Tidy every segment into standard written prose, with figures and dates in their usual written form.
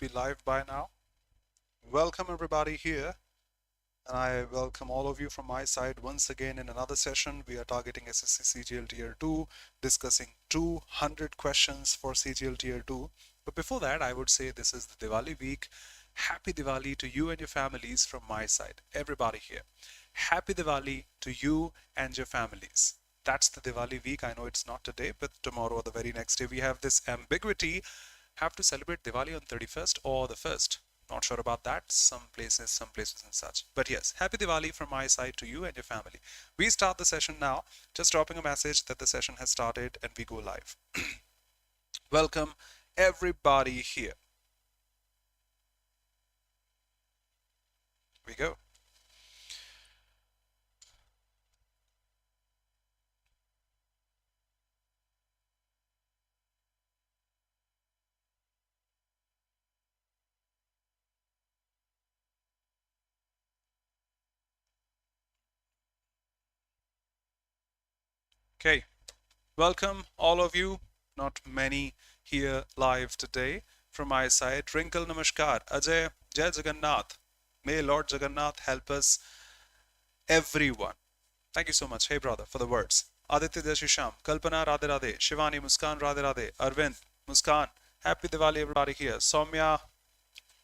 be live by now. Welcome everybody here, and I welcome all of you from my side once again in another session. We are targeting SSC CGL Tier 2, discussing 200 questions for CGL Tier 2. But before that, I would say this is the Diwali week. Happy Diwali to you and your families from my side. Everybody here. Happy Diwali to you and your families. That's the Diwali week. I know it's not today, but tomorrow or the very next day we have this ambiguity. Have to celebrate Diwali on 31st or the 1st. Not sure about that. Some places and such. But yes, happy Diwali from my side to you and your family. We start the session now. Just dropping a message that the session has started and we go live. Welcome everybody here. We go. Okay, welcome all of you. Not many here live today. From my side, Twinkle Namaskar, Ajay, Jai Jagannath. May Lord Jagannath help us, everyone. Thank you so much. Hey brother, for the words. Aditya Deshisham, Kalpana Radhe Radhe, Shivani Muskan Radhe Radhe, Arvind, Muskan. Happy Diwali everybody here. Soumya,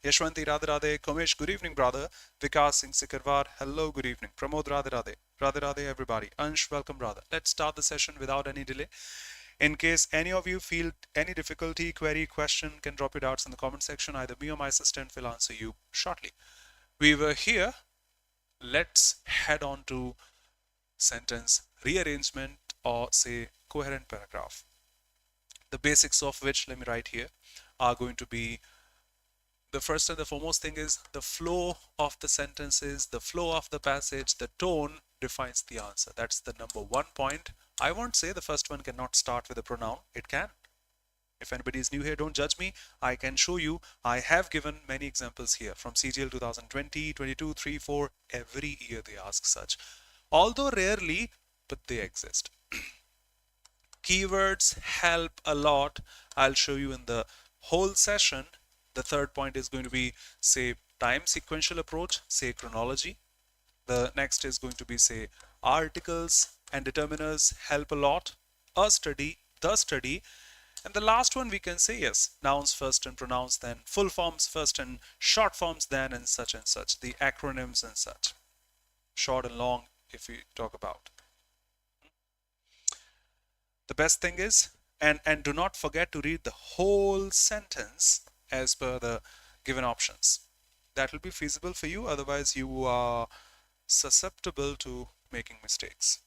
Yashwanti Radhe Radhe, Komesh, good evening brother. Vikas Singh Sikarwar, hello, good evening. Pramod Radhe Radhe, Radhe Radhe everybody. Ansh, welcome brother. Let's start the session without any delay. In case any of you feel any difficulty, query, question, can drop your doubts in the comment section. Either me or my assistant will answer you shortly. We were here. Let's head on to sentence rearrangement, or say coherent paragraph. The basics of which, let me write here, are going to be the first and the foremost thing is the flow of the sentences, the flow of the passage, the tone defines the answer. That's the number one point. I won't say the first one cannot start with a pronoun. It can. If anybody is new here, don't judge me. I can show you. I have given many examples here from CGL 2020, 22, 3, 4. Every year they ask such. Although rarely, but they exist. Keywords help a lot. I'll show you in the whole session. The third point is going to be, say, time sequential approach, say chronology. The next is going to be, say, articles and determiners help a lot. A study, the study. And the last one we can say, yes, nouns first and pronouns then, full forms first and short forms then, and such, the acronyms and such. Short and long if we talk about. The best thing is, and do not forget to read the whole sentence as per the given options. That will be feasible for you, otherwise you are susceptible to making mistakes.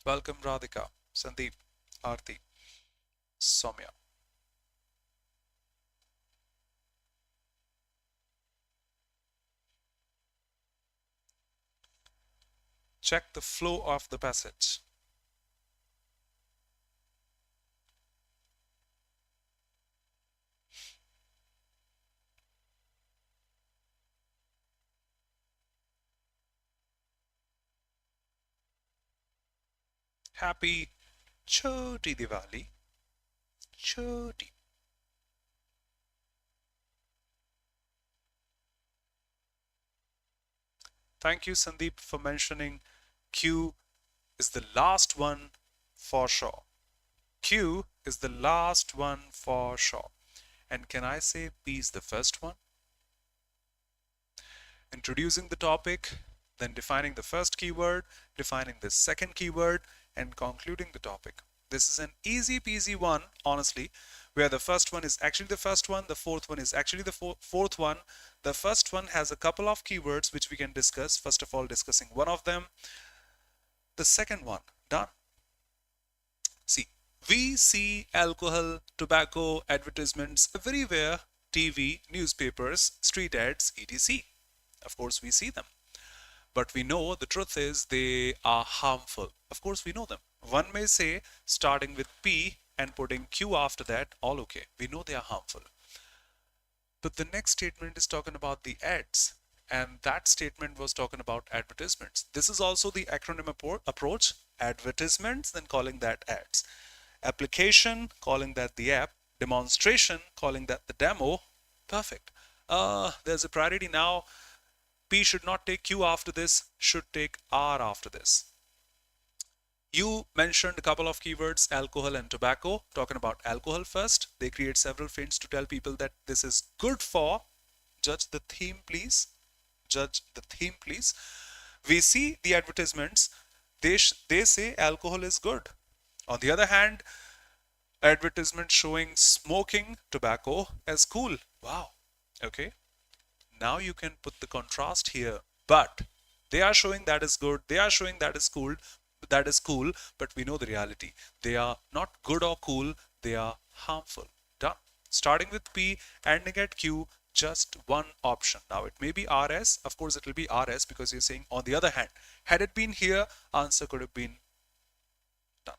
Welcome Radhika, Sandeep, Aarti, Soumya. Check the flow of the passage. Happy Choti Diwali. Choti. Thank you, Sandeep, for mentioning Q is the last one for sure. Q is the last one for sure. And can I say P is the first one? Introducing the topic, then defining the first keyword, defining the second keyword, and concluding the topic. This is an easy peasy one, honestly, where the first one is actually the first one, the fourth one is actually the fourth one. The first one has a couple of keywords which we can discuss. First of all, discussing one of them. The second one, done. See, we see alcohol, tobacco, advertisements everywhere, TV, newspapers, street ads, etc. Of course, we see them. But we know the truth is they are harmful. Of course, we know them. One may say, starting with P and putting Q after that, all okay. We know they are harmful. But the next statement is talking about the ads. And that statement was talking about advertisements. This is also the acronym approach. Advertisements, then calling that ads. Application, calling that the app. demonstration, calling that the demo. Perfect. There's a priority now. P should not take Q after this, should take R after this. You mentioned a couple of keywords, alcohol and tobacco. Talking about alcohol first, they create several feints to tell people that this is good for. Judge the theme, please. Judge the theme, please. We see the advertisements. They say alcohol is good. On the other hand, advertisement showing smoking tobacco as cool. Wow. Okay. Now you can put the contrast here. But they are showing that is good. They are showing that is cool. That is cool. But we know the reality. They are not good or cool. They are harmful. Done. Starting with P, ending at Q, just one option. Now it may be RS. Of course, it will be RS because you're saying on the other hand. Had it been here, answer could have been done.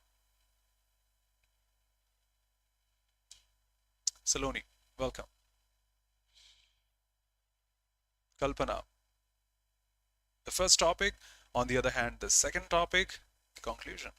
Saloni, welcome. Kalpana. The first topic, on the other hand, the second topic, conclusion.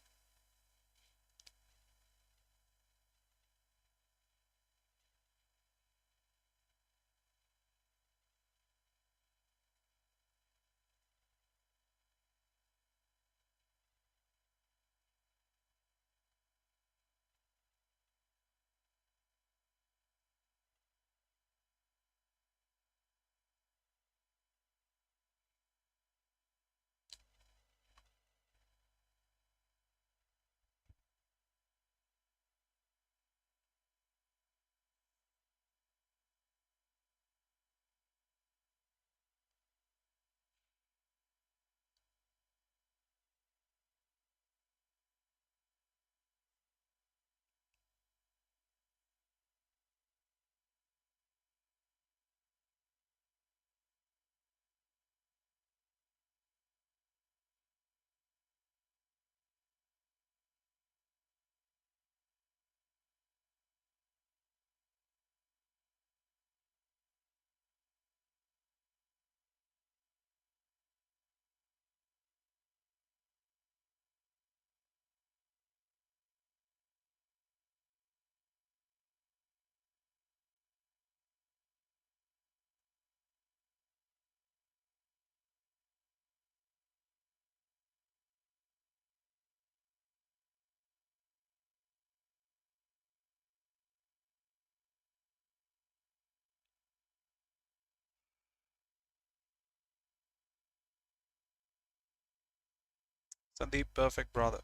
Sandeep, perfect, brother.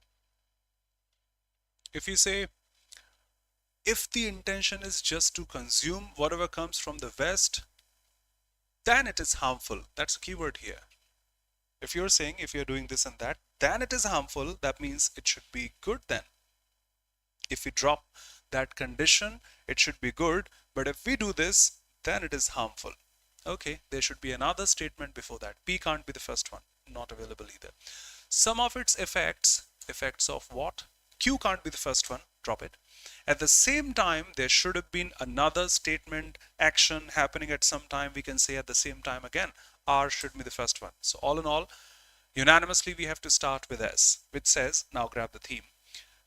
If you say, if the intention is just to consume whatever comes from the West, then it is harmful. That's a keyword here. If you're saying, if you're doing this and that, then it is harmful, that means it should be good then. If we drop that condition, it should be good. But if we do this, then it is harmful. Okay, there should be another statement before that. P can't be the first one. Not available either. Some of its effects of what? Q can't be the first one. Drop it. At the same time, there should have been another statement, action happening at some time. We can say at the same time again. R should be the first one. So all in all, unanimously, we have to start with S, which says, now grab the theme.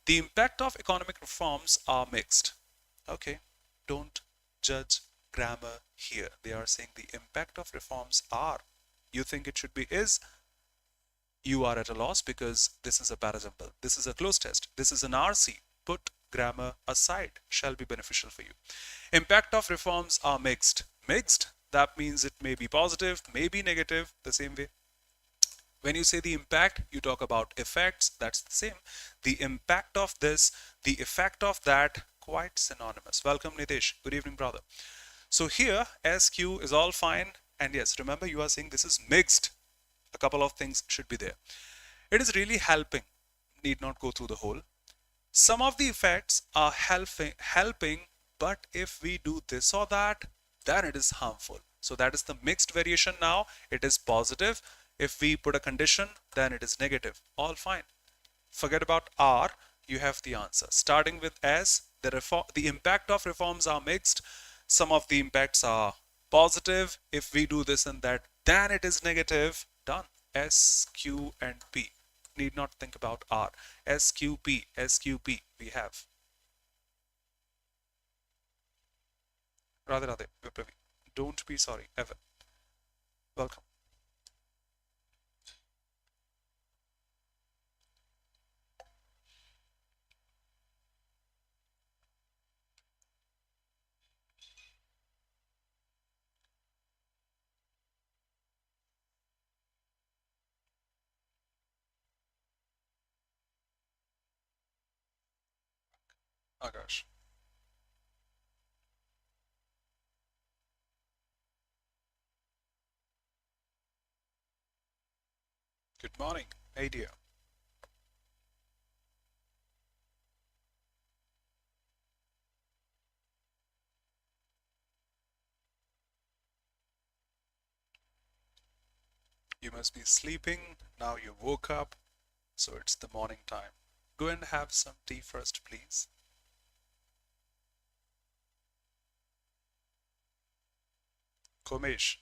The impact of economic reforms are mixed. Okay, don't judge grammar here. They are saying the impact of reforms are. You think it should be is. You are at a loss because this is a parajumble. This is a closed test. This is an RC. Put grammar aside. Shall be beneficial for you. Impact of reforms are mixed. Mixed, that means it may be positive, may be negative, the same way. When you say the impact, you talk about effects, that's the same. The impact of this, the effect of that, quite synonymous. Welcome, Nitesh. Good evening, brother. So here, SQ is all fine. And yes, remember you are saying this is mixed. A couple of things should be there. It is really helping. Need not go through the whole. Some of the effects are helping, but if we do this or that, then it is harmful. So that is the mixed variation now. It is positive. If we put a condition, then it is negative. All fine. Forget about R. You have the answer. Starting with S, the impact of reforms are mixed. Some of the impacts are positive. If we do this and that, then it is negative. Done. S, Q, and P. Need not think about R. S, Q, P, S, Q, P. We have. Radhe Radhe, Vipravi. Don't be sorry, ever. Welcome. Akash. Good morning. Hey dear. You must be sleeping. Now you woke up, so it's the morning time. Go and have some tea first, please. Komesh.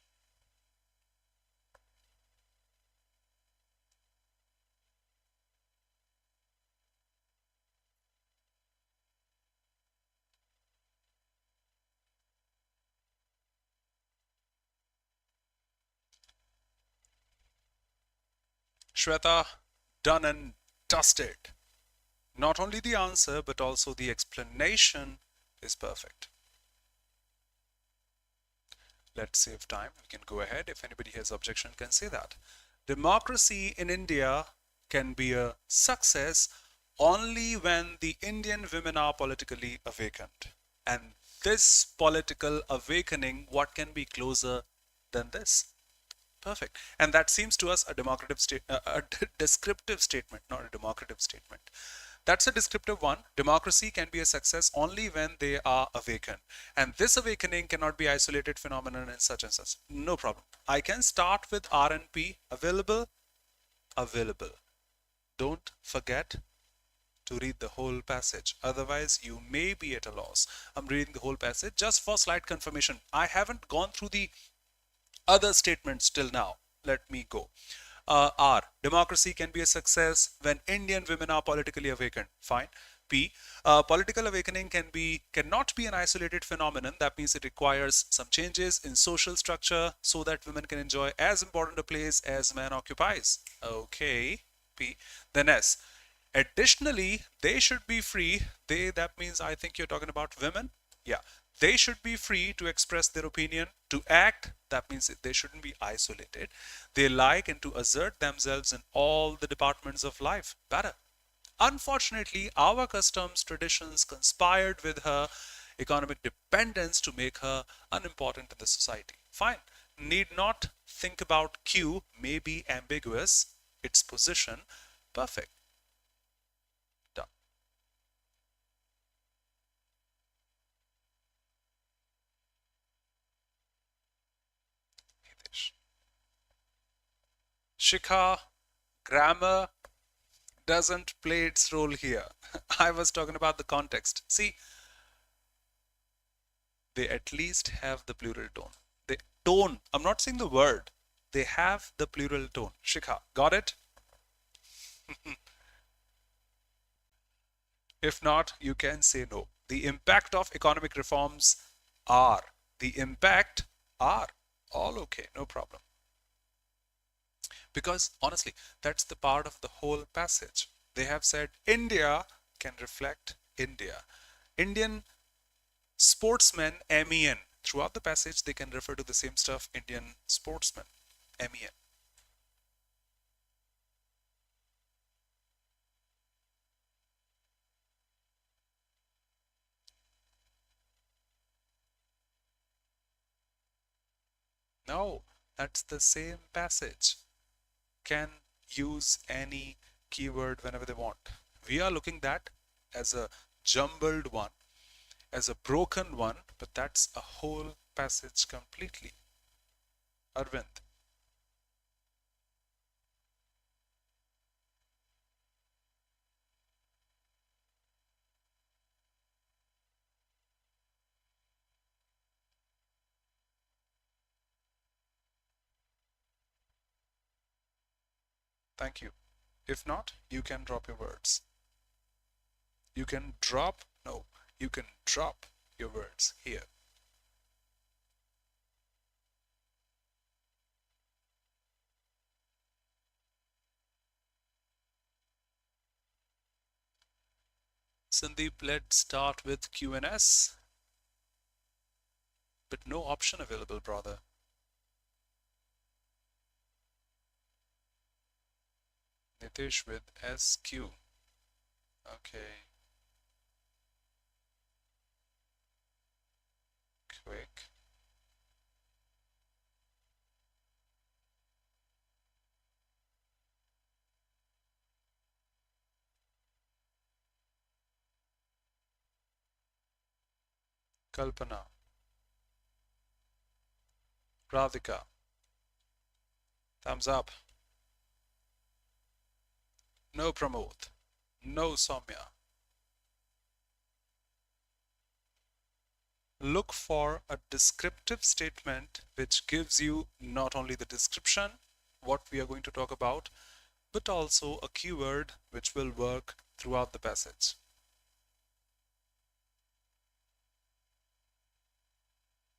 Shweta, done and dusted. Not only the answer, but also the explanation is perfect. Let's save time. We can go ahead. If anybody has objection, can say that. Democracy in India can be a success only when the Indian women are politically awakened. And this political awakening, what can be closer than this? Perfect. And that seems to us a descriptive statement, not a democrative statement. That's a descriptive one. Democracy can be a success only when they are awakened. And this awakening cannot be isolated phenomenon and such and such. No problem. I can start with R and P. Available, available. Don't forget to read the whole passage. Otherwise, you may be at a loss. I'm reading the whole passage just for slight confirmation. I haven't gone through the other statements till now. Let me go. R. Democracy can be a success when Indian women are politically awakened. Fine. P. Political awakening cannot be an isolated phenomenon. That means it requires some changes in social structure so that women can enjoy as important a place as man occupies. Okay. P. Then S. Additionally, they should be free. That means I think you're talking about women. Yeah. They should be free to express their opinion, to act. That means they shouldn't be isolated. They like and to assert themselves in all the departments of life. Better. Unfortunately, our customs, traditions conspired with her economic dependence to make her unimportant in the society. Fine. Need not think about Q, may be ambiguous. Its position, perfect. Done. Shikha, grammar doesn't play its role here. I was talking about the context. See, they at least have the plural tone. The tone, I'm not saying the word, they have the plural tone. Shikha, got it? If not, you can say no. The impact of economic reforms are. The impact are. All okay, no problem. Because honestly, that's the part of the whole passage. They have said India can reflect India. Indian sportsmen, MEN. Throughout the passage, they can refer to the same stuff, Indian sportsmen, MEN. No, that's the same passage. Can use any keyword whenever they want. We are looking that as a jumbled one, as a broken one, but that's a whole passage completely. Arvind. Thank you. If not, you can drop your words. You can drop, no, you can drop your words here. Sandeep, let's start with Q&S, but no option available, brother. Nitish with SQ. Okay. Quick. Kalpana. Radhika. Thumbs up. No Pramod. No Soumya. Look for a descriptive statement which gives you not only the description, what we are going to talk about, but also a keyword which will work throughout the passage.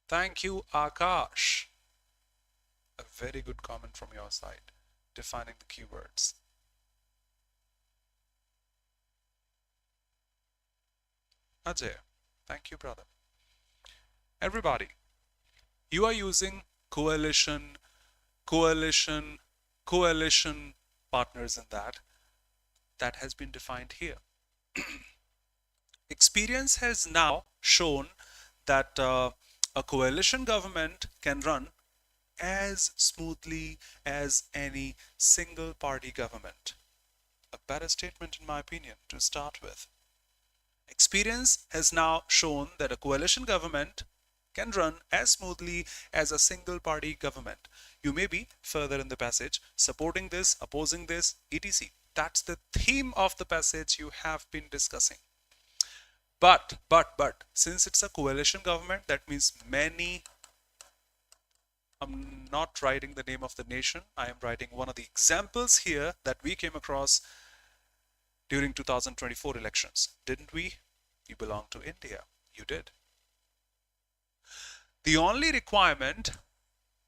Thank you, Akash. A very good comment from your side, defining the keywords. Ajay, thank you, brother. Everybody, you are using coalition, coalition, coalition partners in that. That has been defined here. Experience has now shown that a coalition government can run as smoothly as any single party government. A better statement, in my opinion, to start with. Experience has now shown that a coalition government can run as smoothly as a single party government. You may be further in the passage supporting this, opposing this, etc. That's the theme of the passage you have been discussing. But, since it's a coalition government, that means many, I'm not writing the name of the nation, I am writing one of the examples here that we came across during 2024 elections. Didn't we? You belong to India. You did. The only requirement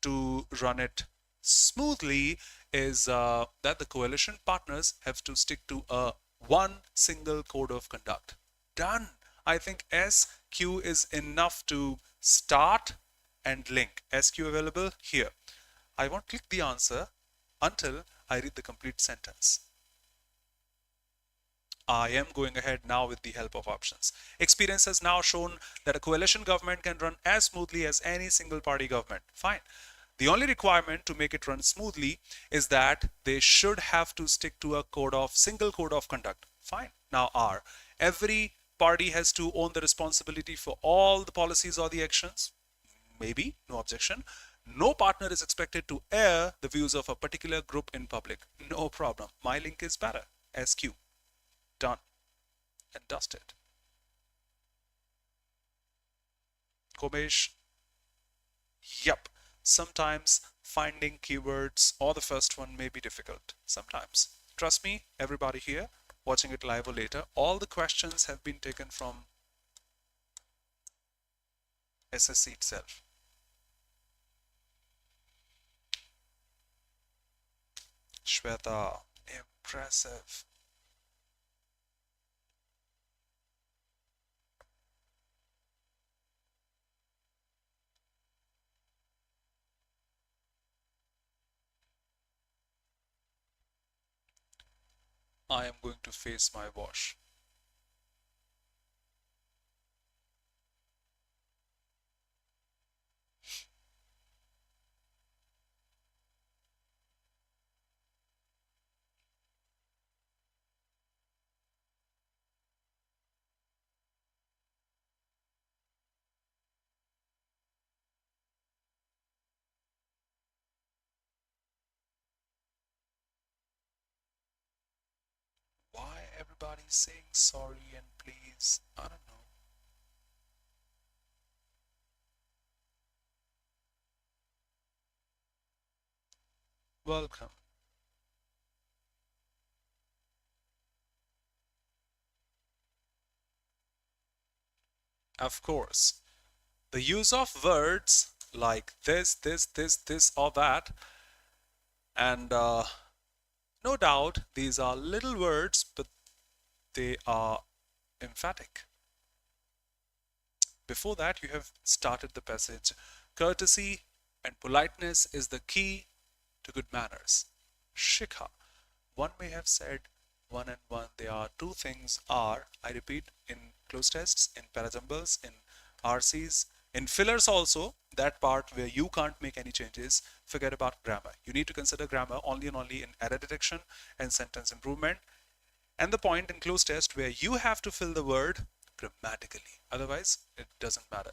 to run it smoothly is that the coalition partners have to stick to a one single code of conduct. Done. I think SQ is enough to start and link. SQ available here. I won't click the answer until I read the complete sentence. I am going ahead now with the help of options. Experience has now shown that a coalition government can run as smoothly as any single party government. Fine. The only requirement to make it run smoothly is that they should have to stick to a single code of conduct. Fine. Now R. Every party has to own the responsibility for all the policies or the actions. Maybe, no objection. No partner is expected to air the views of a particular group in public. No problem. My link is better. SQ. Done and dusted. Komesh. Yep. Sometimes finding keywords or the first one may be difficult. Sometimes. Trust me, everybody here watching it live or later, all the questions have been taken from SSC itself. Shweta, impressive. I am going to face my wash. Why everybody's saying sorry and please? I don't know. Welcome. Of course, the use of words like this, or that, and no doubt these are little words, but they are emphatic. Before that, you have started the passage. Courtesy and politeness is the key to good manners. Shikha. One may have said one and one. They are two things are, I repeat, in close tests, in parajumbles, in RCs, in fillers also, that part where you can't make any changes, forget about grammar. You need to consider grammar only and only in error detection and sentence improvement. And the point in close test where you have to fill the word grammatically. Otherwise, it doesn't matter.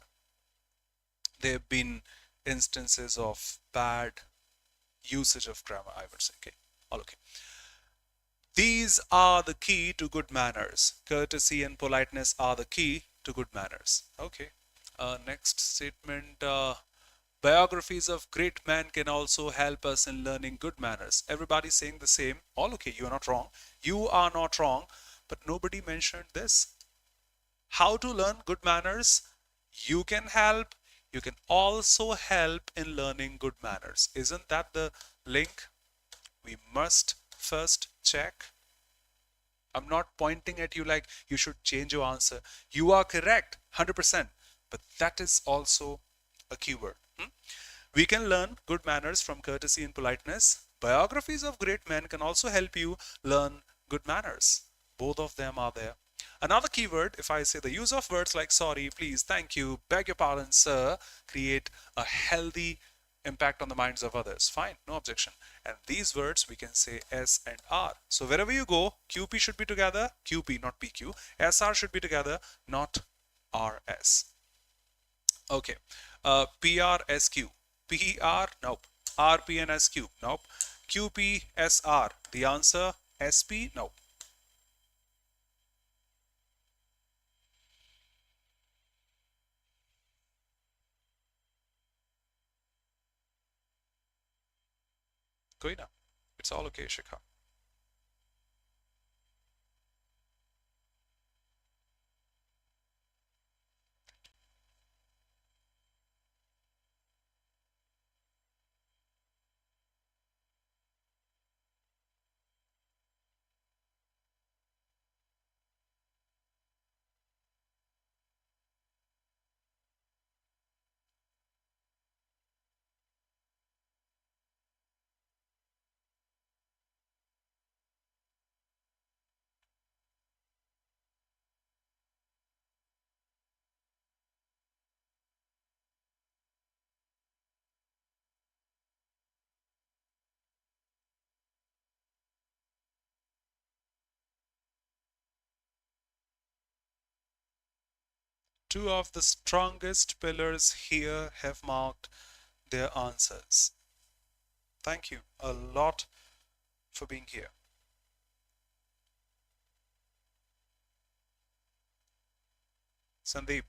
There have been instances of bad usage of grammar, I would say. Okay, all okay. These are the key to good manners. Courtesy and politeness are the key to good manners. Okay. Next statement. Biographies of great men can also help us in learning good manners. Everybody's saying the same. All okay. You are not wrong. You are not wrong. But nobody mentioned this. How to learn good manners? You can help. You can also help in learning good manners. Isn't that the link? We must first check. I'm not pointing at you like you should change your answer. You are correct, 100%. But that is also a keyword. We can learn good manners from courtesy and politeness. Biographies of great men can also help you learn good manners. Both of them are there. Another keyword, if I say the use of words like sorry, please, thank you, beg your pardon, sir, create a healthy impact on the minds of others. Fine, no objection. And these words we can say S and R. So wherever you go, QP should be together, QP, not PQ. SR should be together, not RS. Okay. PRSQ. PR, nope. RP and SQ, nope. QP, SR. The answer, SP, nope. Koi na. It's all okay, Shikha. Two of the strongest pillars here have marked their answers. Thank you a lot for being here. Sandeep.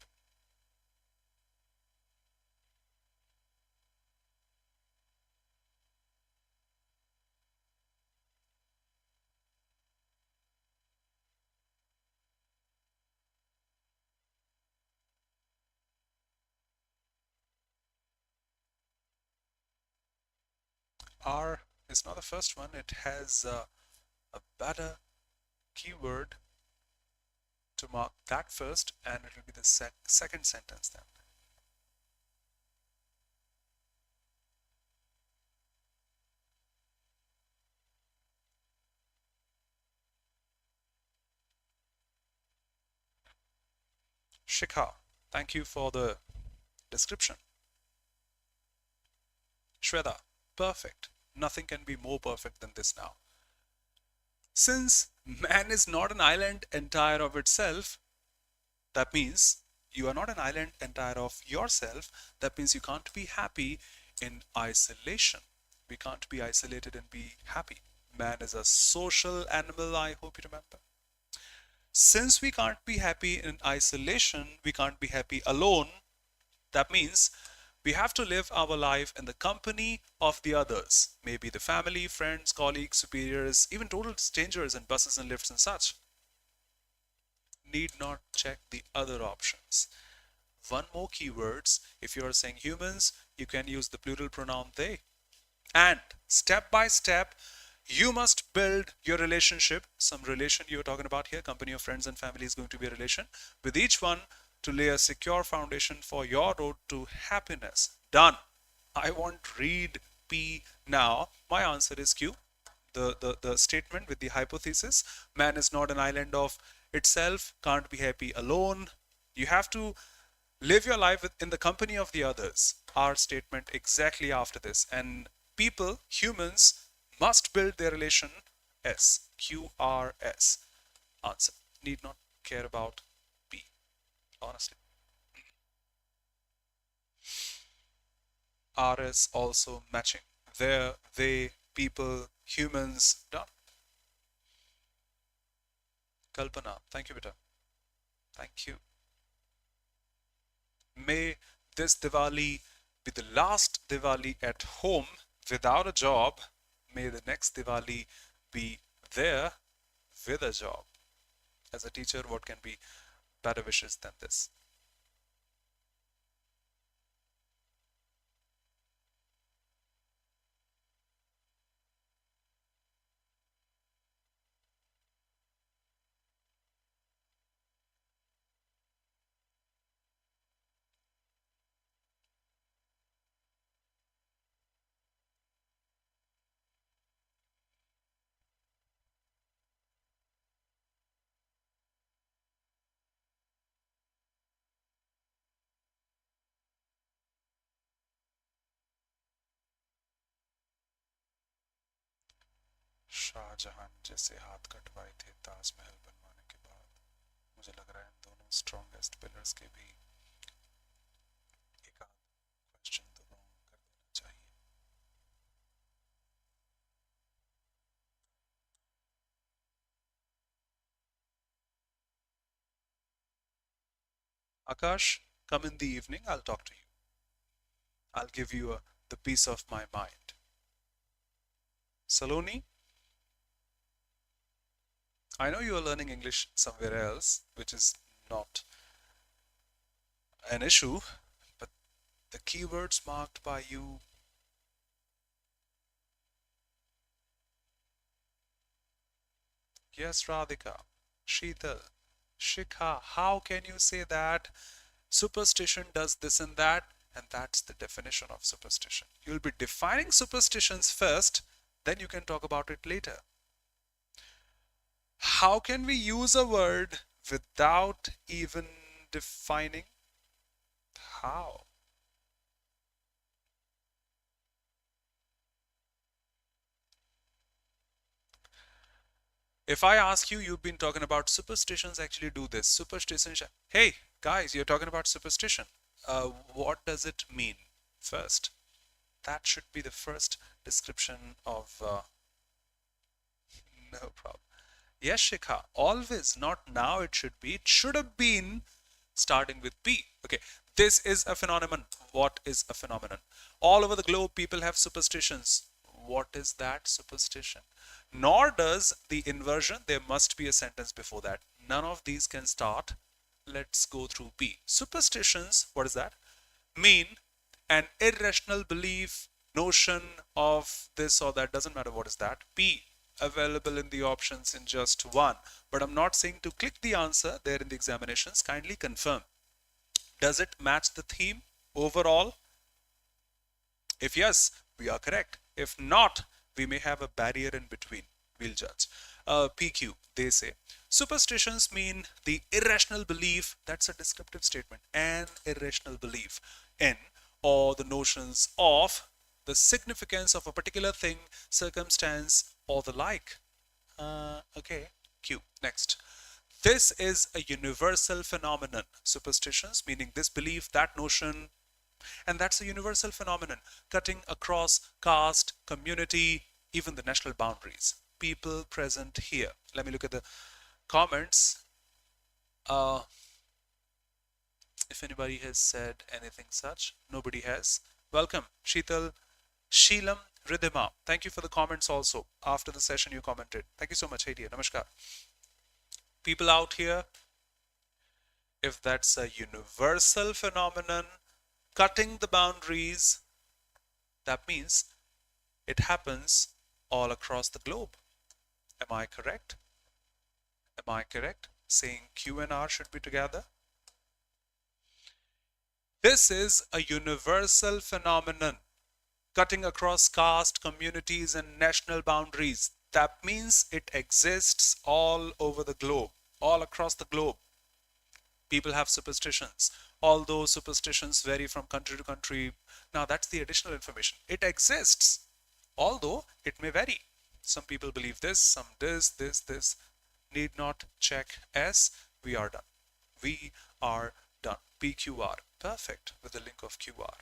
R is not the first one. It has a better keyword to mark that first, and it will be the second sentence then. Shikha, thank you for the description. Shweta, perfect. Nothing can be more perfect than this now. Since man is not an island entire of itself, that means you are not an island entire of yourself. That means you can't be happy in isolation. We can't be isolated and be happy. Man is a social animal, I hope you remember. Since we can't be happy in isolation, we can't be happy alone. That means we have to live our life in the company of the others, maybe the family, friends, colleagues, superiors, even total strangers in buses and lifts and such. Need not check the other options. One more keywords. If you are saying humans, you can use the plural pronoun they. And step by step, You must build your relationship, some relation you're talking about here, company of friends and family is going to be a relation, with each one to lay a secure foundation for your road to happiness. Done. I want read P now. My answer is Q. The statement with the hypothesis, man is not an island of itself, can't be happy alone. You have to live your life in the company of the others. Our statement exactly after this. And people, humans, must build their relation. S. QRS. Answer. Need not care about P. Honestly. RS also matching. There, they, people, humans. Done. Kalpana. Thank you, beta. Thank you. May this Diwali be the last Diwali at home without a job. May the next Diwali be there with a job. As a teacher, what can be better wishes than this? Shahjahan जैसे हाथ कटवाए थे ताजमहल बनवाने के बाद. मुझे लग रहा है इन दोनों स्ट्रॉन्गेस्ट पिलर्स के भी एक आध क्वेश्चन तो रॉन्ग कर देना चाहिए. Akash, come in the evening, I'll talk to you. I'll give you the peace of my mind. Saloni, I know you are learning English somewhere else, which is not an issue, but the keywords marked by you. Yes, Radhika, Sheetal, Shikha, how can you say that superstition does this and that? And that's the definition of superstition. You'll be defining superstitions first, then you can talk about it later. How can we use a word without even defining? How? If I ask you, you've been talking about superstitions actually do this. Superstitions. Hey, guys, you're talking about superstition. What does it mean? First, that should be the first description of. No problem. Yes, Shikha, always, not now it should be. It should have been starting with P. Okay, this is a phenomenon. What is a phenomenon? All over the globe, people have superstitions. What is that superstition? Nor does the inversion, there must be a sentence before that. None of these can start. Let's go through P. Superstitions, what is that? Mean an irrational belief, notion of this or that, doesn't matter what is that. P, available in the options in just one. But I'm not saying to click the answer there in the examinations. Kindly confirm. Does it match the theme overall? If yes, we are correct. If not, we may have a barrier in between. We'll judge. PQ, they say. Superstitions mean the irrational belief, that's a descriptive statement, an irrational belief in or the notions of the significance of a particular thing, circumstance, or the like. Okay, Q. Next. This is a universal phenomenon. Superstitions, meaning this belief, that notion, and that's a universal phenomenon, cutting across caste, community, even the national boundaries. People present here. Let me look at the comments. If anybody has said anything such, nobody has. Welcome, Sheetal, Sheelam, Ridhima. Thank you for the comments also. After the session, you commented. Thank you so much. Hey dear, namaskar. People out here, if that's a universal phenomenon, cutting the boundaries, that means it happens all across the globe. Am I correct? Am I correct? Saying Q and R should be together. This is a universal phenomenon cutting across caste, communities, and national boundaries. That means it exists all over the globe, all across the globe. People have superstitions, although superstitions vary from country to country. Now, that's the additional information. It exists, although it may vary. Some people believe this, some this. Need not check S. We are done. We are done. PQR. Perfect with the link of QR.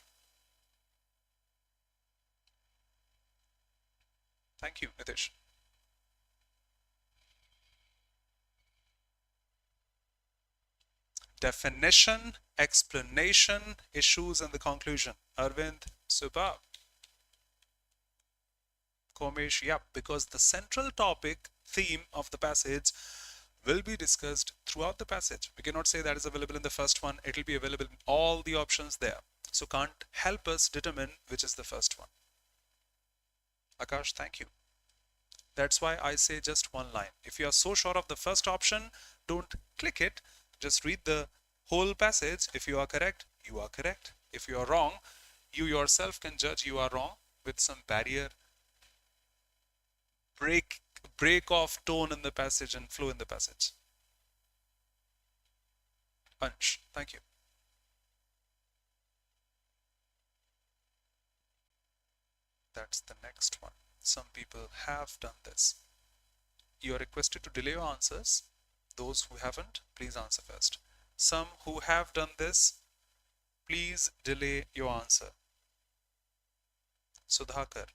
Thank you, Nitish. Definition, explanation, issues, and the conclusion. Arvind, superb. Komish, yep, because the central topic, theme of the passage will be discussed throughout the passage. We cannot say that is available in the first one. It will be available in all the options there. So can't help us determine which is the first one. Akash, thank you. That's why I say just one line. If you are so sure of the first option, don't click it. Just read the whole passage. If you are correct, you are correct. If you are wrong, you yourself can judge you are wrong with some barrier, break off tone in the passage and flow in the passage. Ansh, thank you. That's the next one. Some people have done this. You are requested to delay your answers. Those who haven't, please answer first. Some who have done this, please delay your answer. Sudhakar.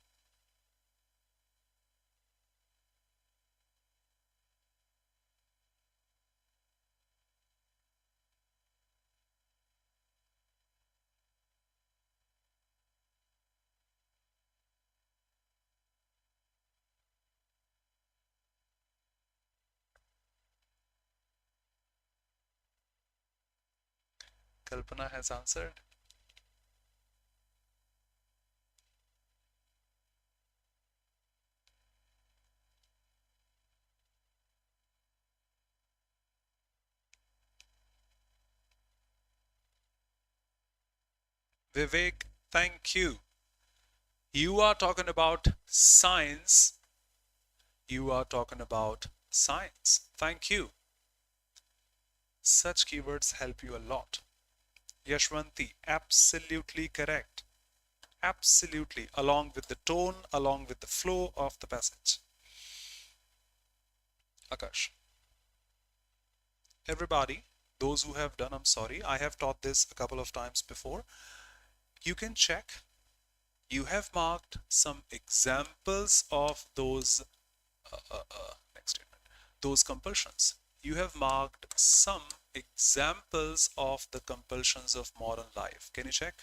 Kalpana has answered. Vivek, thank you. You are talking about science. You are talking about science. Thank you. Such keywords help you a lot. Yashwanti, absolutely correct. Absolutely, along with the tone, along with the flow of the passage. Akash. Everybody, those who have done, I'm sorry, I have taught this a couple of times before. You can check. You have marked some examples of those next statement, those compulsions. You have marked some examples of the compulsions of modern life. Can you check?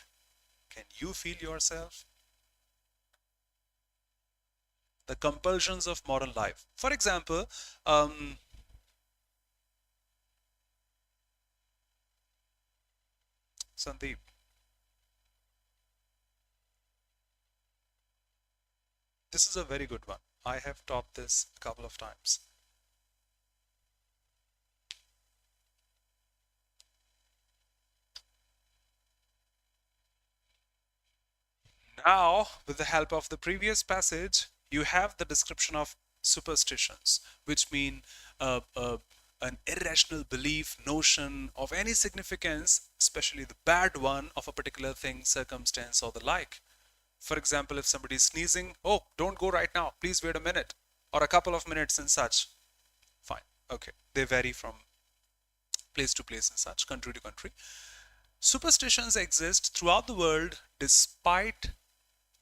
Can you feel yourself? The compulsions of modern life. For example, Sandeep. This is a very good one. I have taught this a couple of times. Now, with the help of the previous passage, you have the description of superstitions, which mean an irrational belief, notion of any significance, especially the bad one of a particular thing, circumstance, or the like. For example, if somebody is sneezing, oh, don't go right now, please wait a minute, or a couple of minutes and such. Fine, okay. They vary from place to place and such, country to country. Superstitions exist throughout the world despite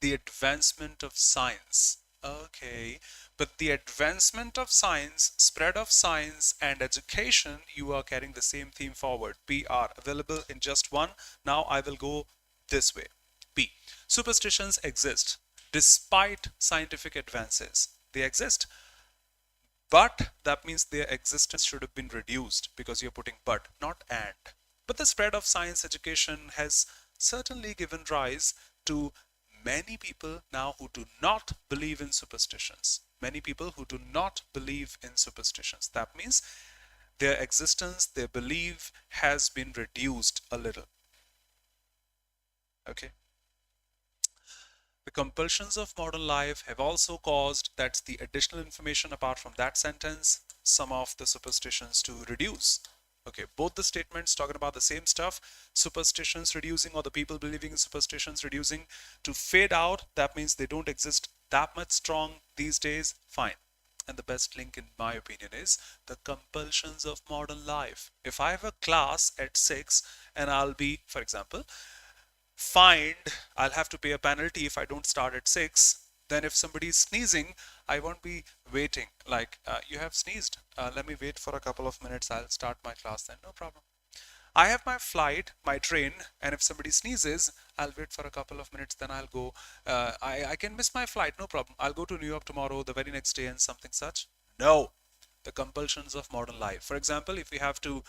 the advancement of science. Okay, but the advancement of science, spread of science and education, you are carrying the same theme forward. PR, available in just one. Now I will go this way. P, superstitions exist despite scientific advances. They exist, but that means their existence should have been reduced, because you're putting but, not and. But the spread of science education has certainly given rise to many people now who do not believe in superstitions. Many people who do not believe in superstitions. That means their existence, their belief has been reduced a little. Okay. The compulsions of modern life have also caused, that's the additional information apart from that sentence, some of the superstitions to reduce. Okay, both the statements talking about the same stuff, superstitions reducing or the people believing in superstitions reducing, to fade out, that means they don't exist that much strong these days, fine. And the best link in my opinion is the compulsions of modern life. If I have a class at 6 and I'll be, for example, fined, I'll have to pay a penalty if I don't start at 6. Then if somebody is sneezing, I won't be waiting. Like, you have sneezed. Let me wait for a couple of minutes. I'll start my class then. No problem. I have my flight, my train, and if somebody sneezes, I'll wait for a couple of minutes. Then I'll go. I can miss my flight. No problem. I'll go to New York tomorrow, the very next day, and something such. No. The compulsions of modern life. For example, if you have to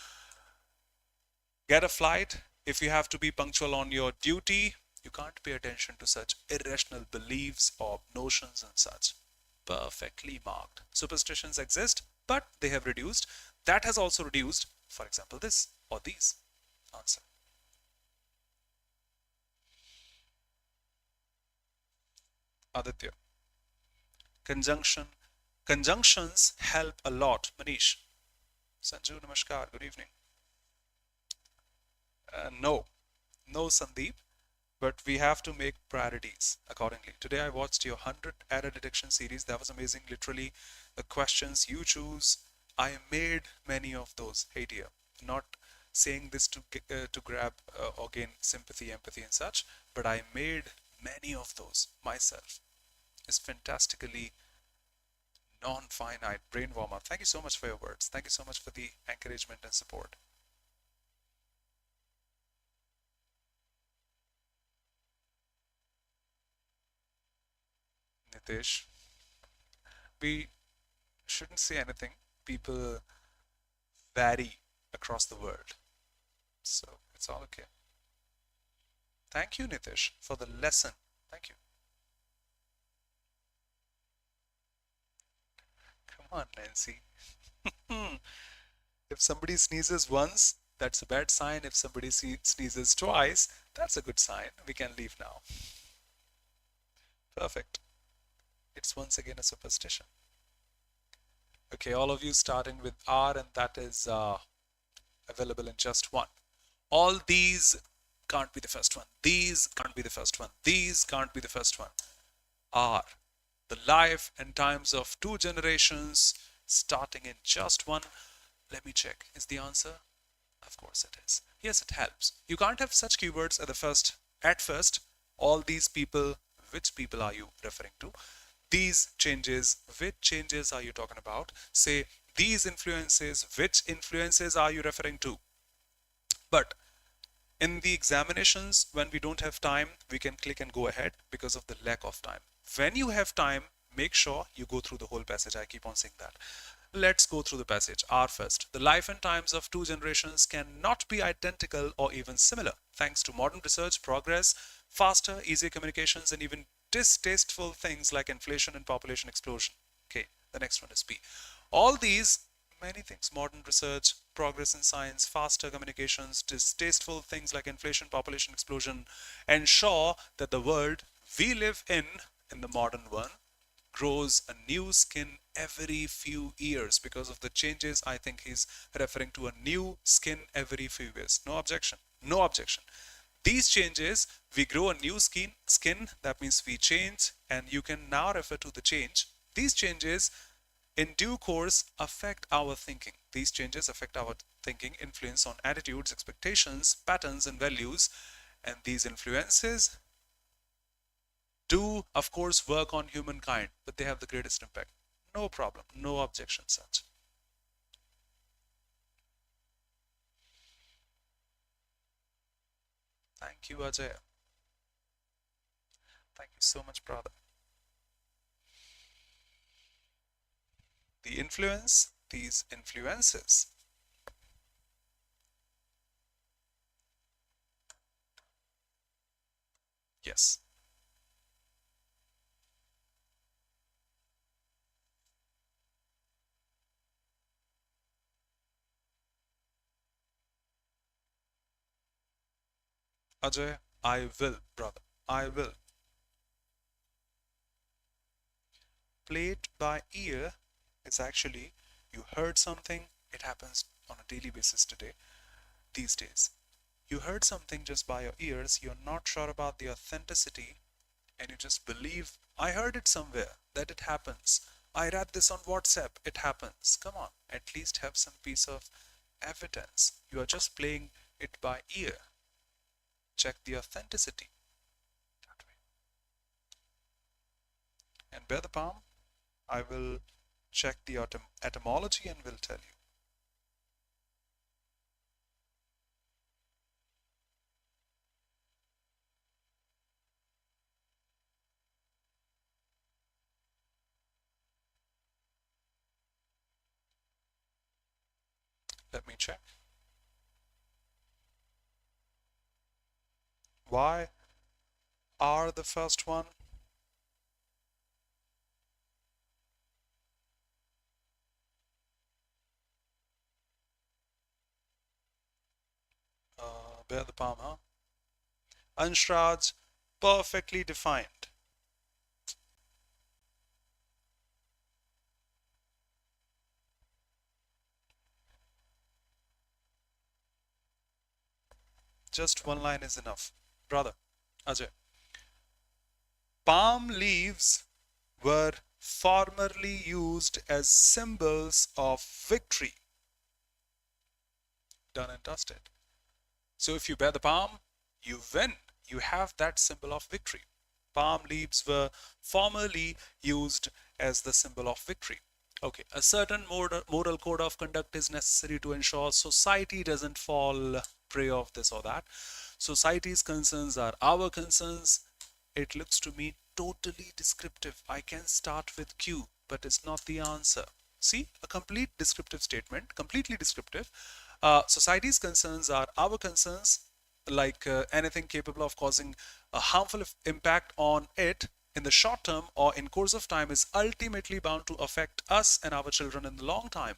get a flight, if you have to be punctual on your duty, you can't pay attention to such irrational beliefs or notions and such. Perfectly marked. Superstitions exist, but they have reduced. That has also reduced, for example, this or these. Answer. Aditya. Conjunctions help a lot. Manish. Sanju, namaskar. Good evening. No, Sandeep, but we have to make priorities accordingly. Today I watched your 100 error detection series. That was amazing. Literally, the questions you choose, I made many of those. Hey dear, not saying this to grab or gain sympathy, empathy and such, but I made many of those myself. It's fantastically non-finite brain warmer. Thank you so much for your words. Thank you so much for the encouragement and support. Nitish, we shouldn't say anything. People vary across the world, so it's all okay. Thank you, Nitish, for the lesson. Thank you. Come on, Nancy. If somebody sneezes once, that's a bad sign. If somebody sneezes twice, that's a good sign. We can leave now. Perfect. It's once again a superstition. Okay, all of you starting with R, and that is available in just one. All these can't be the first one. These can't be the first one. These can't be the first one. R. The life and times of 2 generations starting in just one. Let me check. Is the answer? Of course it is. Yes, it helps. You can't have such keywords at the first. At first, all these people, which people are you referring to? These changes, which changes are you talking about? Say these influences, which influences are you referring to? But in the examinations, when we don't have time, we can click and go ahead because of the lack of time. When you have time, make sure you go through the whole passage. I keep on saying that. Let's go through the passage. R first. The life and times of 2 generations cannot be identical or even similar. Thanks to modern research, progress, faster, easier communications, and even distasteful things like inflation and population explosion. Okay, the next one is B. All these, many things, modern research, progress in science, faster communications, distasteful things like inflation, population explosion, ensure that the world we live in the modern one, grows a new skin every few years. Because of the changes, I think he's referring to a new skin every few years. No objection. No objection. These changes, we grow a new skin, that means we change, and you can now refer to the change. These changes in due course affect our thinking. These changes affect our thinking, influence on attitudes, expectations, patterns, and values. And these influences do, of course, work on humankind, but they have the greatest impact. No problem, no objection such. Thank you, Ajay. Thank you so much, brother. The influence, these influences. Yes. Ajay, I will, brother. I will. Play it by ear is actually you heard something, it happens on a daily basis today, these days. You heard something just by your ears, you're not sure about the authenticity, and you just believe, I heard it somewhere, that it happens. I read this on WhatsApp, it happens. Come on, at least have some piece of evidence. You are just playing it by ear. Check the authenticity that way. And bear the palm, I will check the etymology and will tell you. Let me check. Why are the first one? Bear the palm, huh? Anshraj, perfectly defined. Just one line is enough. Brother, Ajay. Palm leaves were formerly used as symbols of victory. Done and dusted. So if you bear the palm, you win. You have that symbol of victory. Palm leaves were formerly used as the symbol of victory. Okay, a certain moral code of conduct is necessary to ensure society doesn't fall prey of this or that. Society's concerns are our concerns. It looks to me totally descriptive. I can start with Q, but it's not the answer. See, a complete descriptive statement, completely descriptive. Society's concerns are our concerns, like anything capable of causing a harmful impact on it in the short term or in course of time is ultimately bound to affect us and our children in the long time.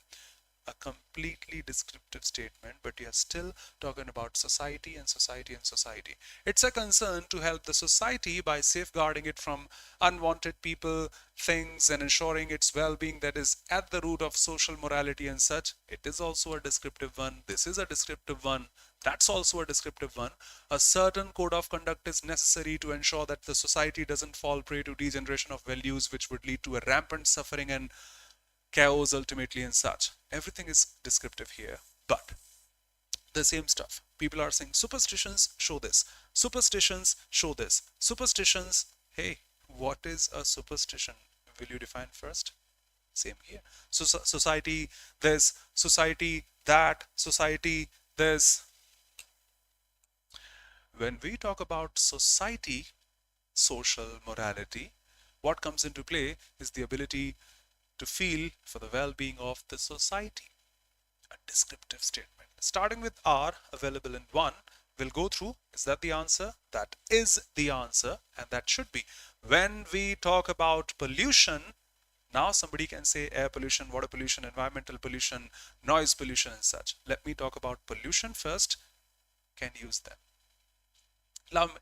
A completely descriptive statement, but you're still talking about society and society and society. It's a concern to help the society by safeguarding it from unwanted people, things, and ensuring its well-being that is at the root of social morality and such. It is also a descriptive one. This is a descriptive one. That's also a descriptive one. A certain code of conduct is necessary to ensure that the society doesn't fall prey to degeneration of values, which would lead to a rampant suffering and chaos ultimately and such. Everything is descriptive here, but the same stuff. People are saying superstitions show this, superstitions show this, superstitions. Hey, what is a superstition? Will you define first? Same here. So society this, society that, society this. When we talk about society, social morality, what comes into play is the ability to feel for the well-being of the society. A descriptive statement. Starting with R, available in 1, we'll go through. Is that the answer? That is the answer, and that should be. When we talk about pollution, now somebody can say air pollution, water pollution, environmental pollution, noise pollution and such. Let me talk about pollution first. Can use them.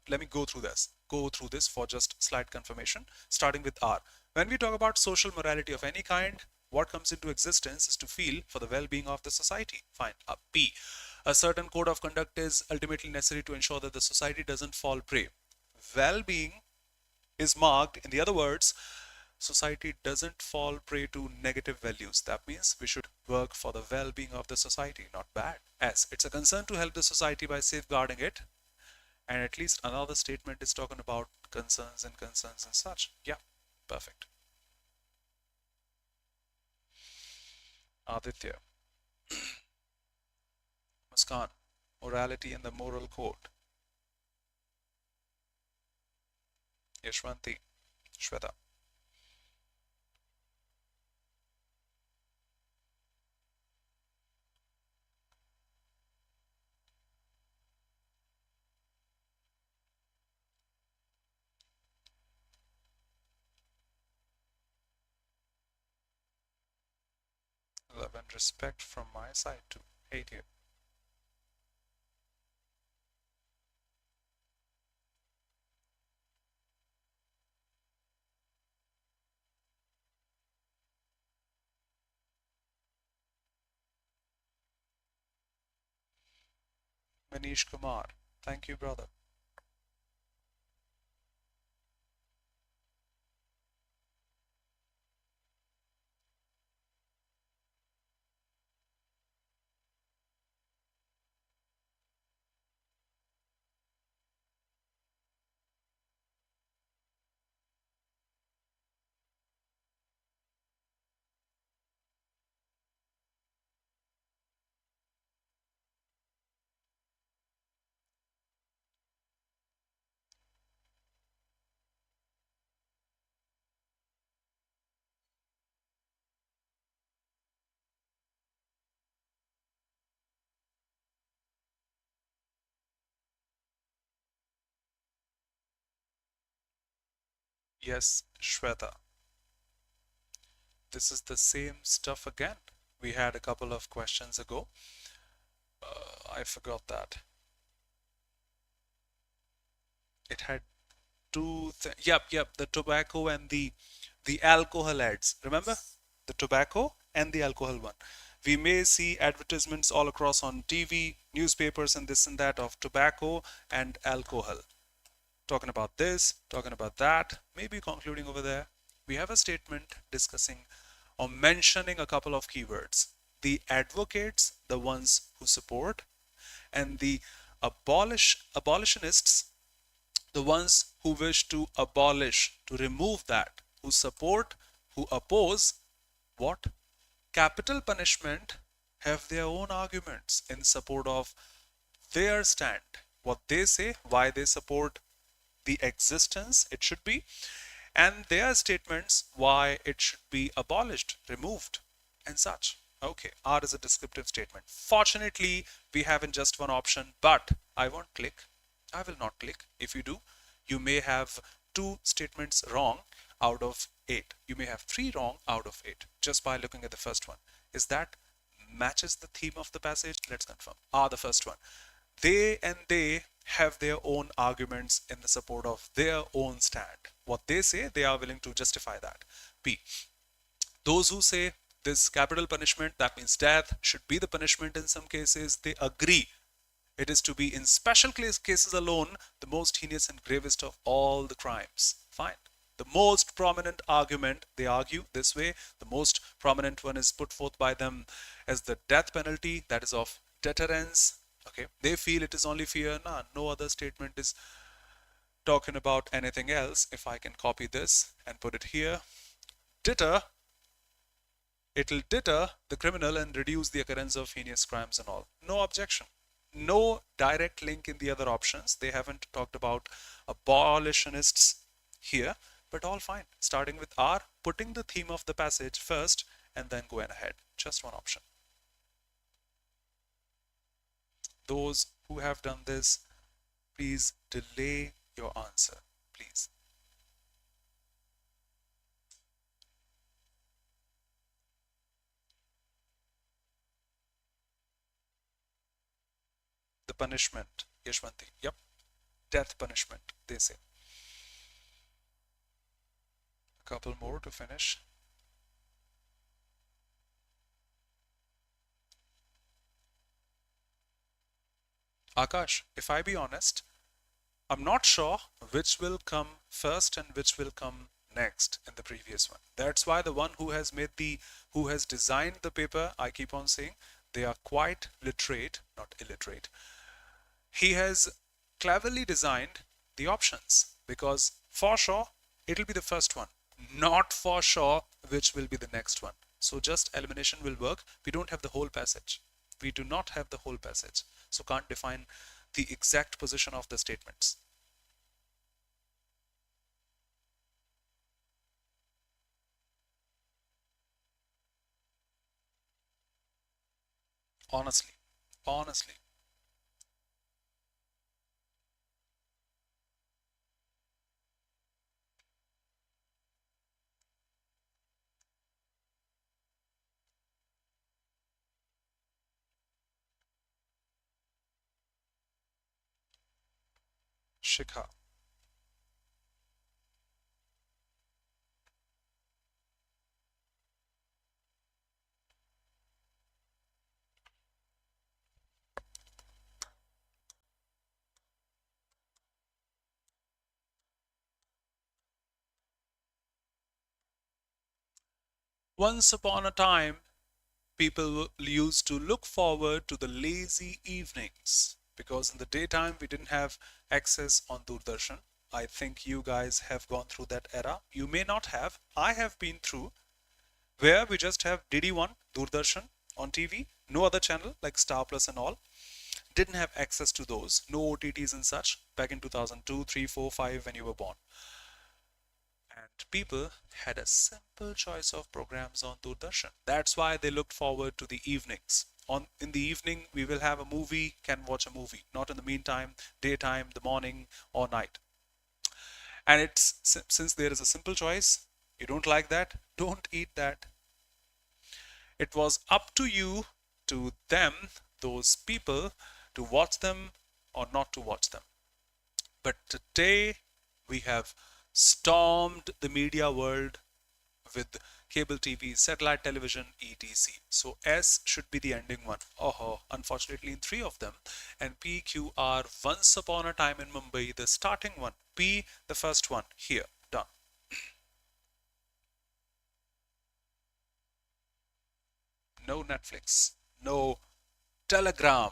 Let me go through this for just slight confirmation, starting with R. When we talk about social morality of any kind, what comes into existence is to feel for the well-being of the society. Fine. P. A certain code of conduct is ultimately necessary to ensure that the society doesn't fall prey. Well-being is marked, in the other words, society doesn't fall prey to negative values. That means we should work for the well-being of the society, not bad. S. It's a concern to help the society by safeguarding it. And at least another statement is talking about concerns and such. Yeah, perfect. Aditya. Muskan. Morality and the moral code. Yashwanti. Shweta. Love and respect from my side too. Hate you. Manish Kumar. Thank you, brother. Yes, Shweta. This is the same stuff again. We had a couple of questions ago. I forgot that. It had yep, the tobacco and the alcohol ads. Remember? The tobacco and the alcohol one. We may see advertisements all across on TV, newspapers, and this and that of tobacco and alcohol. Talking about this, talking about that, maybe concluding over there. We have a statement discussing or mentioning a couple of keywords. The advocates, the ones who support, and the abolitionists, the ones who wish to abolish, to remove that, who support, who oppose what? Capital punishment, have their own arguments in support of their stand. What they say, why they support the existence it should be, and their statements why it should be abolished, removed, and such. Okay, R is a descriptive statement. Fortunately, we haven't just one option, but I won't click. I will not click. If you do, you may have two statements wrong out of eight. You may have three wrong out of eight just by looking at the first one. Is that matches the theme of the passage? Let's confirm. Ah, the first one. They have their own arguments in the support of their own stand. What they say, they are willing to justify that. B. Those who say this capital punishment, that means death, should be the punishment in some cases, they agree it is to be in special cases alone the most heinous and gravest of all the crimes. Fine. The most prominent argument, they argue this way, the most prominent one is put forth by them as the death penalty, that is of deterrence. Okay, they feel it is only fear. Nah, no other statement is talking about anything else. If I can copy this and put it here, deter, it'll deter the criminal and reduce the occurrence of heinous crimes and all. No objection. No direct link in the other options. They haven't talked about abolitionists here, but all fine. Starting with R, putting the theme of the passage first and then going ahead. Just one option. Those who have done this, please delay your answer, please. The punishment, Yashwanti. Yep, death punishment, they say. A couple more to finish. Akash, if I be honest, I'm not sure which will come first and which will come next in the previous one. That's why the one who has who has designed the paper, I keep on saying, they are quite literate, not illiterate. He has cleverly designed the options because for sure it'll be the first one, not for sure which will be the next one. So just elimination will work. We don't have the whole passage. We do not have the whole passage. So can't define the exact position of the statements. Honestly, honestly. Shikha. Once upon a time, people used to look forward to the lazy evenings because in the daytime we didn't have access on Doordarshan. I think you guys have gone through that era. You may not have. I have been through where we just have DD1, Doordarshan on TV, no other channel like Star Plus and all. Didn't have access to those, no OTTs and such back in 2002, 3, 4, 5 when you were born. And people had a simple choice of programs on Doordarshan. That's why they looked forward to the evenings. In the evening, we will have a movie, can watch a movie. Not in the meantime, daytime, the morning, or night. And it's since there is a simple choice, you don't like that, don't eat that. It was up to you, to them, those people, to watch them or not to watch them. But today we have stormed the media world with cable TV, satellite television, etc. So S should be the ending one. Oh, unfortunately in three of them. And P, Q, R, once upon a time in Mumbai, the starting one. P, the first one, here, done. No Netflix, no Telegram.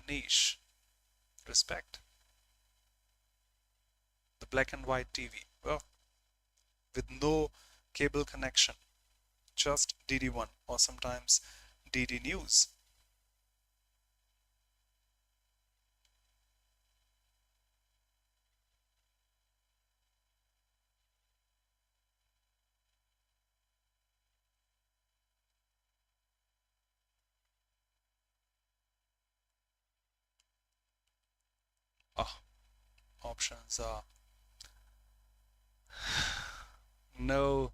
Anish, respect. The black and white TV. Well, with no cable connection, just DD1 or sometimes DD News. Ah, options are no.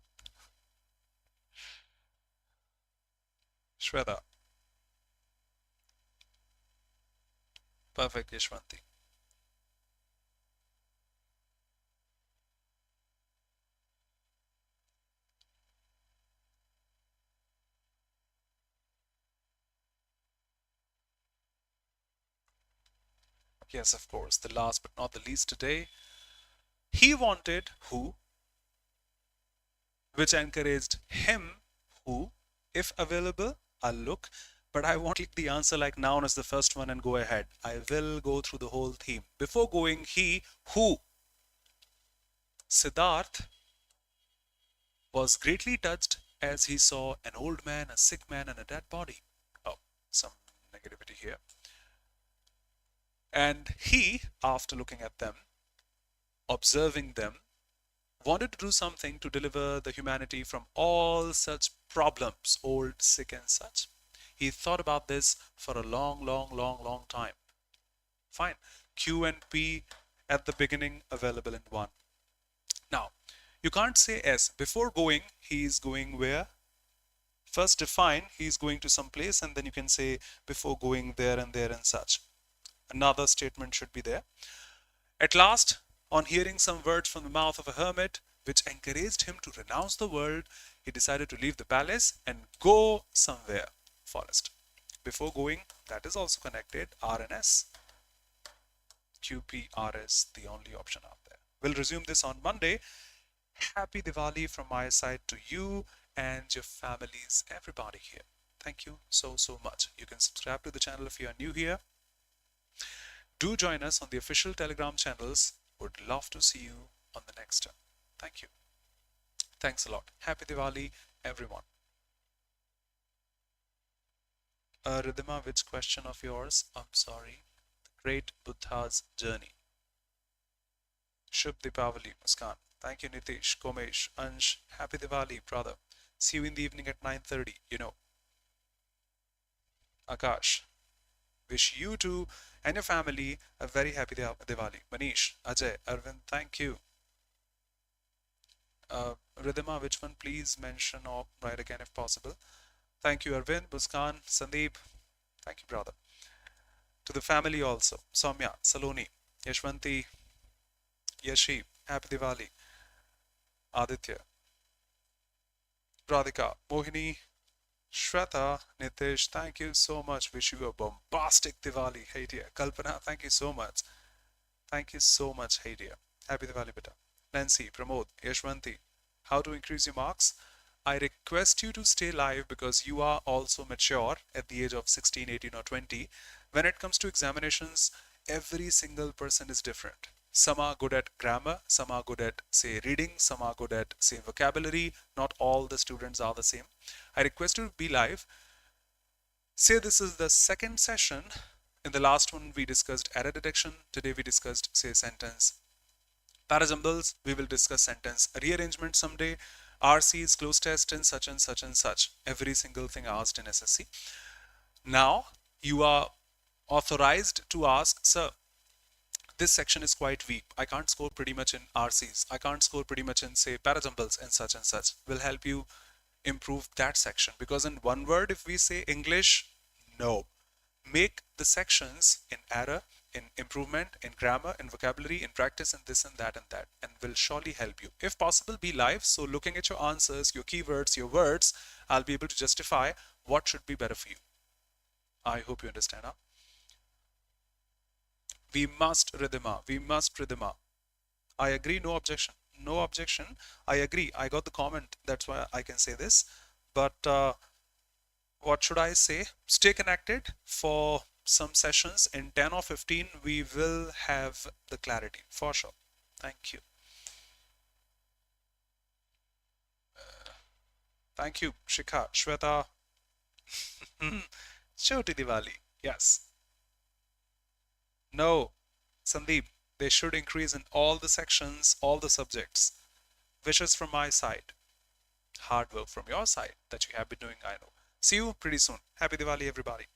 Shweta, perfect Yashwanti. Yes, of course. The last but not the least today, he wanted who, which encouraged him who, if available, I'll look, but I won't click the answer like noun as the first one and go ahead. I will go through the whole theme. Before going, he, who. Siddharth was greatly touched as he saw an old man, a sick man, and a dead body. Oh, some negativity here. And he, after looking at them, observing them, wanted to do something to deliver the humanity from all such problems, old, sick, and such. He thought about this for a long time. Fine. Q and P at the beginning available in one. Now, you can't say S. Before going, he is going where? First define, he is going to some place, and then you can say before going there and such. Another statement should be there. At last, on hearing some words from the mouth of a hermit, which encouraged him to renounce the world, he decided to leave the palace and go somewhere. Forest. Before going, that is also connected, R and S. QPRS, the only option out there. We'll resume this on Monday. Happy Diwali from my side to you and your families, everybody here. Thank you so much. You can subscribe to the channel if you are new here. Do join us on the official Telegram channels. Would love to see you on the next time. Thank you. Thanks a lot. Happy Diwali, everyone. Ridhima, which question of yours? I'm sorry. The Great Buddha's Journey. Shubh Deepavali, Muskan. Thank you, Nitish, Komesh, Ansh. Happy Diwali, brother. See you in the evening at 9:30. You know. Akash. Wish you too and your family a very happy Diwali. Manish, Ajay, Arvind, thank you. Ridhima, which one please mention or write again if possible. Thank you, Arvind, Muskan, Sandeep. Thank you, brother. To the family also. Soumya, Saloni, Yashwanti, Yashi, happy Diwali. Aditya, Radhika, Mohini, Shweta, Nitish, thank you so much. Wish you a bombastic Diwali. Hey dear. Kalpana, thank you so much. Thank you so much. Hey dear. Happy Diwali, beta. Nancy, Pramod, Yashwanti, how to increase your marks? I request you to stay live because you are also mature at the age of 16, 18 or 20. When it comes to examinations, every single person is different. Some are good at grammar, some are good at, say, reading, some are good at, say, vocabulary. Not all the students are the same. I request you to be live. Say this is the second session. In the last one, we discussed error detection. Today, we discussed, say, sentence parajumbles. We will discuss sentence rearrangement someday. RC's close test and such and such and such. Every single thing asked in SSC. Now, you are authorized to ask, sir, this section is quite weak. I can't score pretty much in RCs. I can't score pretty much in, say, parajumbles and such. Will help you improve that section. Because in one word, if we say English, no. Make the sections in error, in improvement, in grammar, in vocabulary, in practice, and this and that, and will surely help you. If possible, be live. So looking at your answers, your keywords, your words, I'll be able to justify what should be better for you. I hope you understand. Huh? We must Ridhima. We must Ridhima. I agree. No objection. No objection. I agree. I got the comment. That's why I can say this. But what should I say? Stay connected for some sessions. In 10 or 15, we will have the clarity for sure. Thank you. Thank you, Shikha, Shweta. Choti Diwali. Yes. No, Sandeep, they should increase in all the sections, all the subjects. Wishes from my side. Hard work from your side that you have been doing, I know. See you pretty soon. Happy Diwali, everybody.